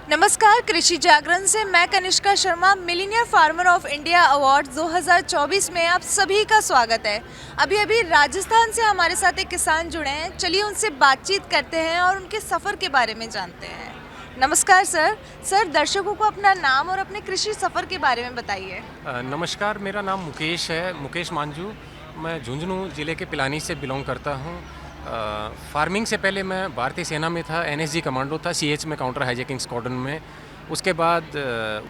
नमस्कार, कृषि जागरण से मैं Kanishka Sharma. Millionaire farmer of India award 2024 में आप सभी का स्वागत है। अभी अभी राजस्थान से हमारे साथ एक किसान जुड़े हैं, चलिए उनसे बातचीत करते हैं और उनके सफ़र के बारे में जानते हैं। नमस्कार सर, दर्शकों को अपना नाम और अपने कृषि सफ़र के बारे में बताइए। नमस्कार, मेरा नाम मुकेश है, मुकेश मांझू। मैं झुंझुनू ज़िले के पिलानी से बिलोंग करता हूँ। फार्मिंग से पहले मैं भारतीय सेना में था, एनएसजी कमांडो था, सीएच में काउंटर हाईजैकिंग स्क्वाड्रन में। उसके बाद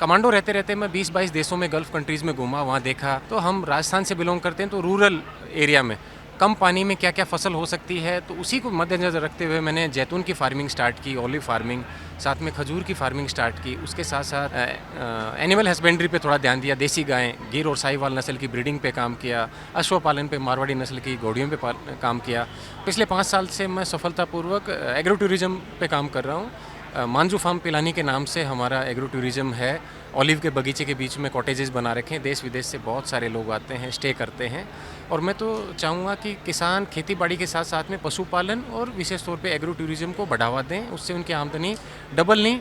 कमांडो रहते रहते मैं 20-22 देशों में गल्फ़ कंट्रीज़ में घूमा, वहाँ देखा। तो हम राजस्थान से बिलोंग करते हैं, तो रूरल एरिया में कम पानी में क्या क्या फसल हो सकती है, तो उसी को मद्देनज़र रखते हुए मैंने जैतून की फार्मिंग स्टार्ट की, ऑलिव फार्मिंग, साथ में खजूर की फार्मिंग स्टार्ट की। उसके साथ साथ एनिमल हस्बेंड्री पे थोड़ा ध्यान दिया, देसी गायें, गिर और साहिवाल नस्ल की ब्रीडिंग पे काम किया, अश्व पालन पे, मारवाड़ी नस्ल की घोड़ियों पे काम किया। पिछले 5 साल से मैं सफलतापूर्वक एग्रो टूरिज़्म पे काम कर रहा हूँ। मांझू फार्म पिलानी के नाम से हमारा एग्रो टूरिज़्म है। ऑलिव के बगीचे के बीच में कॉटेजेस बना रखे हैं, देश विदेश से बहुत सारे लोग आते हैं, स्टे करते हैं। और मैं तो चाहूँगा कि किसान खेती बाड़ी के साथ साथ में पशुपालन और विशेष तौर पे एग्रो टूरिज़्म को बढ़ावा दें, उससे उनकी आमदनी डबल नहीं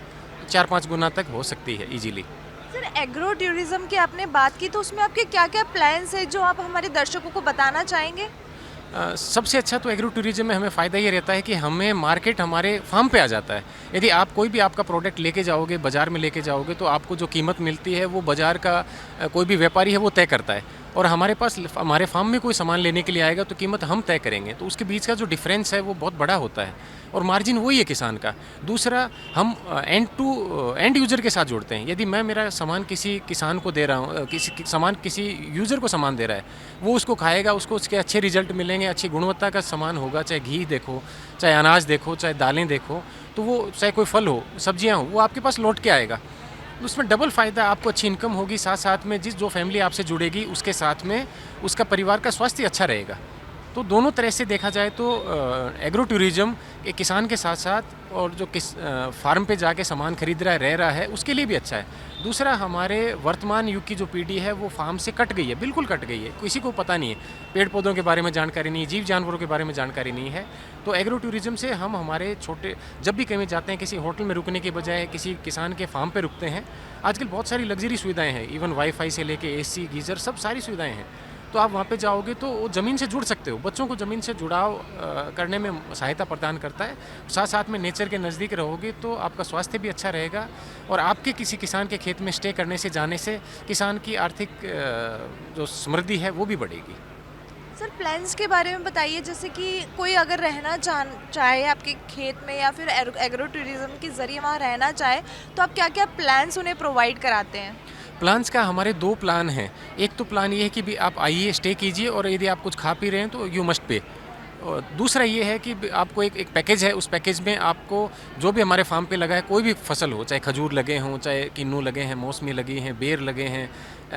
4-5 गुना तक हो सकती है ईजीली। सर, एग्रो टूरिज़्म की आपने बात की, तो उसमें आपके क्या क्या प्लान्स हैं जो आप हमारे दर्शकों को बताना चाहेंगे? सबसे अच्छा तो एग्रो टूरिज़्म में हमें फ़ायदा ये रहता है कि हमें मार्केट हमारे फार्म पे आ जाता है। यदि आप कोई भी आपका प्रोडक्ट लेके जाओगे, बाज़ार में लेके जाओगे, तो आपको जो कीमत मिलती है वो बाज़ार का कोई भी व्यापारी है वो तय करता है। और हमारे पास हमारे फार्म में कोई सामान लेने के लिए आएगा तो कीमत हम तय करेंगे, तो उसके बीच का जो डिफरेंस है वो बहुत बड़ा होता है और मार्जिन वही है किसान का। दूसरा, हम एंड यूज़र के साथ जुड़ते हैं। यदि मैं मेरा सामान किसी किसान को दे रहा हूँ, किसी यूज़र को सामान दे रहा है, वो उसको खाएगा, उसको उसके अच्छे रिजल्ट मिलेंगे, अच्छी गुणवत्ता का सामान होगा, चाहे घी देखो, चाहे अनाज देखो, चाहे दालें देखो, तो वो चाहे कोई फल हो, सब्जियाँ हो, वो आपके पास लौट के आएगा। उसमें डबल फ़ायदा, आपको अच्छी इनकम होगी, साथ साथ में जो फैमिली आपसे जुड़ेगी उसके साथ में उसका परिवार का स्वास्थ्य अच्छा रहेगा। तो दोनों तरह से देखा जाए तो एग्रो टूरिज़्म एक किसान के साथ साथ और जो फार्म पे जाके सामान खरीद रहा है, रह रहा है, उसके लिए भी अच्छा है। दूसरा, हमारे वर्तमान युग की जो पीढ़ी है वो फार्म से कट गई है, बिल्कुल कट गई है, किसी को पता नहीं है, पेड़ पौधों के बारे में जानकारी नहीं है, जीव जानवरों के बारे में जानकारी नहीं है। तो एग्रो टूरिज़्म से हम हमारे छोटे जब भी कहीं जाते हैं, किसी होटल में रुकने के बजाय किसी किसान के फार्म पे रुकते हैं। आजकल बहुत सारी लग्जरी सुविधाएं हैं, इवन वाईफाई से लेके एसी, गीज़र, सब सारी सुविधाएं हैं। तो आप वहाँ पे जाओगे तो वो ज़मीन से जुड़ सकते हो, बच्चों को ज़मीन से जुड़ाव करने में सहायता प्रदान करता है। साथ साथ में नेचर के नज़दीक रहोगे तो आपका स्वास्थ्य भी अच्छा रहेगा और आपके किसी किसान के खेत में स्टे करने से, जाने से किसान की आर्थिक जो समृद्धि है वो भी बढ़ेगी। सर, प्लान्स के बारे में बताइए, जैसे कि कोई अगर रहना चाहे आपके खेत में या फिर एग्रो टूरिज़्म के ज़रिए वहाँ रहना चाहे, तो आप क्या क्या प्लान्स उन्हें प्रोवाइड कराते हैं? प्लान्स का हमारे 2 प्लान हैं। एक तो प्लान ये है कि भी आप आइए, स्टे कीजिए और यदि आप कुछ खा पी रहे हैं तो यू मस्ट पे। और दूसरा ये है कि आपको एक पैकेज है, उस पैकेज में आपको जो भी हमारे फार्म पे लगा है, कोई भी फसल हो, चाहे खजूर लगे हों, चाहे किन्नू लगे हैं, मौसमी लगी हैं, बेर लगे हैं,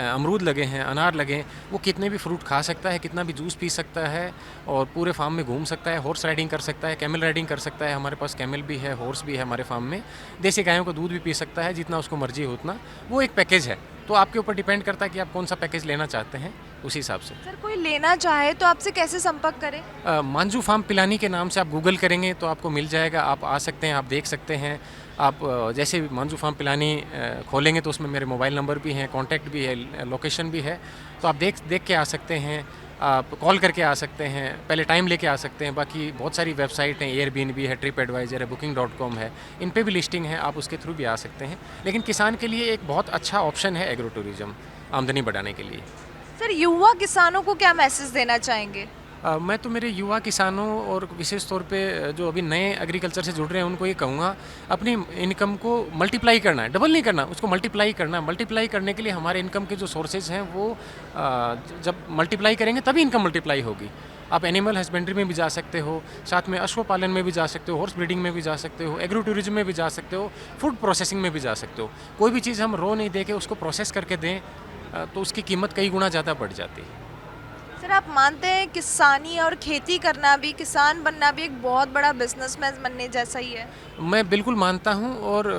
अमरूद लगे हैं, अनार लगे हैं, वो कितने भी फ्रूट खा सकता है, कितना भी जूस पी सकता है और पूरे फार्म में घूम सकता है, हॉर्स राइडिंग कर सकता है, कैमल राइडिंग कर सकता है। हमारे पास कैमल भी है, हॉर्स भी है हमारे फार्म में। देसी गायों का दूध भी पी सकता है, जितना उसको मर्जी हो उतना। वो एक पैकेज है, तो आपके ऊपर डिपेंड करता है कि आप कौन सा पैकेज लेना चाहते हैं, उसी हिसाब से। सर, कोई लेना चाहे तो आपसे कैसे संपर्क करें? मांझू फार्म पिलानी के नाम से आप गूगल करेंगे तो आपको मिल जाएगा, आप आ सकते हैं, आप देख सकते हैं। आप जैसे मांझू फार्म पिलानी खोलेंगे तो उसमें मेरे मोबाइल नंबर भी हैं, कॉन्टैक्ट भी है, लोकेशन भी है, तो आप देख के आ सकते हैं, आप कॉल करके आ सकते हैं, पहले टाइम लेके आ सकते हैं। बाकी बहुत सारी वेबसाइट हैं, एयरबीएनबी है, ट्रिप एडवाइजर है, booking.com है, इन पे भी लिस्टिंग है, आप उसके थ्रू भी आ सकते हैं। लेकिन किसान के लिए एक बहुत अच्छा ऑप्शन है एग्रो टूरिज़्म, आमदनी बढ़ाने के लिए। सर, युवा किसानों को क्या मैसेज देना चाहेंगे? मैं तो मेरे युवा किसानों और विशेष तौर पे जो अभी नए एग्रीकल्चर से जुड़ रहे हैं उनको ये कहूँगा, अपनी इनकम को मल्टीप्लाई करना है, डबल नहीं करना, उसको मल्टीप्लाई करना है। मल्टीप्लाई करने के लिए हमारे इनकम के जो सोर्सेज हैं वो जब मल्टीप्लाई करेंगे तभी इनकम मल्टीप्लाई होगी। आप एनिमल हस्बेंड्री में भी जा सकते हो, साथ में अश्व पालन में भी जा सकते हो, हॉर्स ब्रीडिंग में भी जा सकते हो, एग्रो टूरिज्म में भी जा सकते हो, फूड प्रोसेसिंग में भी जा सकते हो। कोई भी चीज़ हम रॉ नहीं दे के उसको प्रोसेस करके दें तो उसकी कीमत कई गुना ज़्यादा बढ़ जाती है। सर, आप मानते हैं किसानी और खेती करना भी, किसान बनना भी एक बहुत बड़ा बिजनेसमैन बनने जैसा ही है? मैं बिल्कुल मानता हूँ और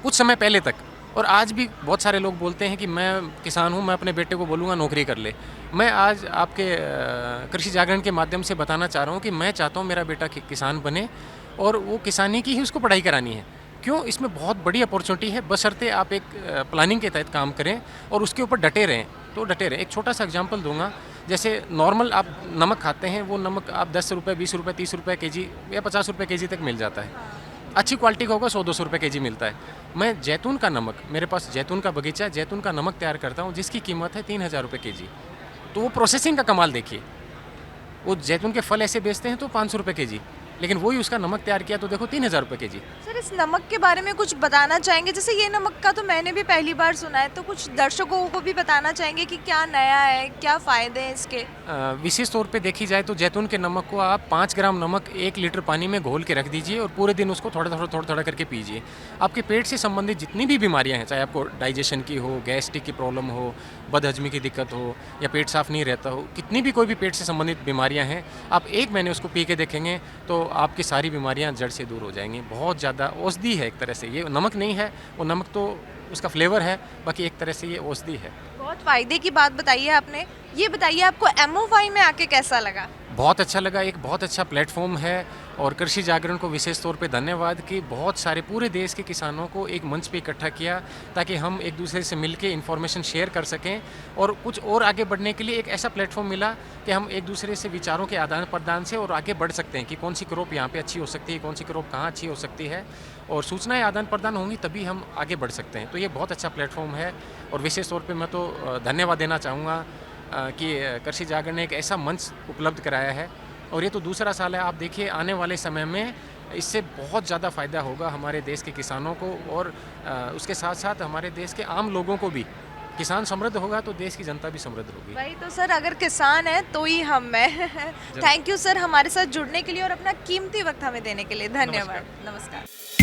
कुछ समय पहले तक और आज भी बहुत सारे लोग बोलते हैं कि मैं किसान हूँ, मैं अपने बेटे को बोलूँगा नौकरी कर ले। मैं आज आपके कृषि जागरण के माध्यम से बताना चाह रहा हूँ कि मैं चाहता हूँ मेरा बेटा किसान बने और वो किसानी की ही उसको पढ़ाई करानी है। क्यों? इसमें बहुत बड़ी अपॉर्चुनिटी है, बशर्ते आप एक प्लानिंग के तहत काम करें और उसके ऊपर डटे रहें, तो डटे रहें। एक छोटा सा एग्जांपल दूंगा, जैसे नॉर्मल आप नमक खाते हैं, वो नमक आप 10 रुपये, 20 रुपये, 30 रुपये केजी या 50 रुपये केजी तक मिल जाता है। अच्छी क्वालिटी का होगा 100-200 रुपये केजी मिलता है। मैं जैतून का नमक, मेरे पास जैतून का बगीचा है, जैतून का नमक तैयार करता हूँ, जिसकी कीमत है 3000 रुपये केजी। तो वो प्रोसेसिंग का कमाल देखिए, वो जैतून के फल ऐसे बेचते हैं तो 500 रुपये केजी, लेकिन वही उसका नमक तैयार किया तो देखो 3000 रुपये केजी। सर इस नमक के बारे में कुछ बताना चाहेंगे? जैसे ये नमक का तो मैंने भी पहली बार सुना है, तो कुछ दर्शकों को भी बताना चाहेंगे कि क्या नया है, क्या फ़ायदे हैं इसके? विशेष तौर पे देखी जाए तो जैतून के नमक को आप 5 ग्राम नमक 1 लीटर पानी में घोल के रख दीजिए और पूरे दिन उसको थोड़ा थोड़ा करके पीजिए। आपके पेट से संबंधित जितनी भी बीमारियां हैं, चाहे आपको डाइजेशन की हो, गैस्ट्रिक की प्रॉब्लम हो, बदहजमी की दिक्कत हो या पेट साफ नहीं रहता हो, कितनी भी कोई भी पेट से संबंधित बीमारियां हैं, आप 1 महीने उसको पी के देखेंगे तो आपकी सारी बीमारियां जड़ से दूर हो जाएंगी। बहुत ज़्यादा औषधि है एक तरह से, ये नमक नहीं है, वो नमक तो उसका फ्लेवर है, बाकी एक तरह से ये औषधि है। बहुत फ़ायदे की बात बताई है आपने। ये बताइए आपको MOY में आके कैसा लगा? बहुत अच्छा लगा, एक बहुत अच्छा प्लेटफॉर्म है और कृषि जागरण को विशेष तौर पे धन्यवाद कि बहुत सारे पूरे देश के किसानों को एक मंच पे इकट्ठा किया ताकि हम एक दूसरे से मिलके इन्फॉर्मेशन शेयर कर सकें और कुछ और आगे बढ़ने के लिए एक ऐसा प्लेटफॉर्म मिला कि हम एक दूसरे से विचारों के आदान प्रदान से और आगे बढ़ सकते हैं कि कौन सी क्रॉप यहाँ पे अच्छी हो सकती है, कौन सी क्रॉप कहाँ अच्छी हो सकती है, और सूचनाएं आदान प्रदान होंगी तभी हम आगे बढ़ सकते हैं। तो ये बहुत अच्छा प्लेटफॉर्म है और विशेष तौर पर मैं तो धन्यवाद देना चाहूँगा कि कृषि जागरण ने एक ऐसा मंच उपलब्ध कराया है और ये तो दूसरा साल है। आप देखिए आने वाले समय में इससे बहुत ज़्यादा फ़ायदा होगा हमारे देश के किसानों को और उसके साथ साथ हमारे देश के आम लोगों को भी। किसान समृद्ध होगा तो देश की जनता भी समृद्ध होगी। वही तो सर, अगर किसान है तो ही हम हैं। थैंक यू सर हमारे साथ जुड़ने के लिए और अपना कीमती वक्त हमें देने के लिए। धन्यवाद। नमस्कार।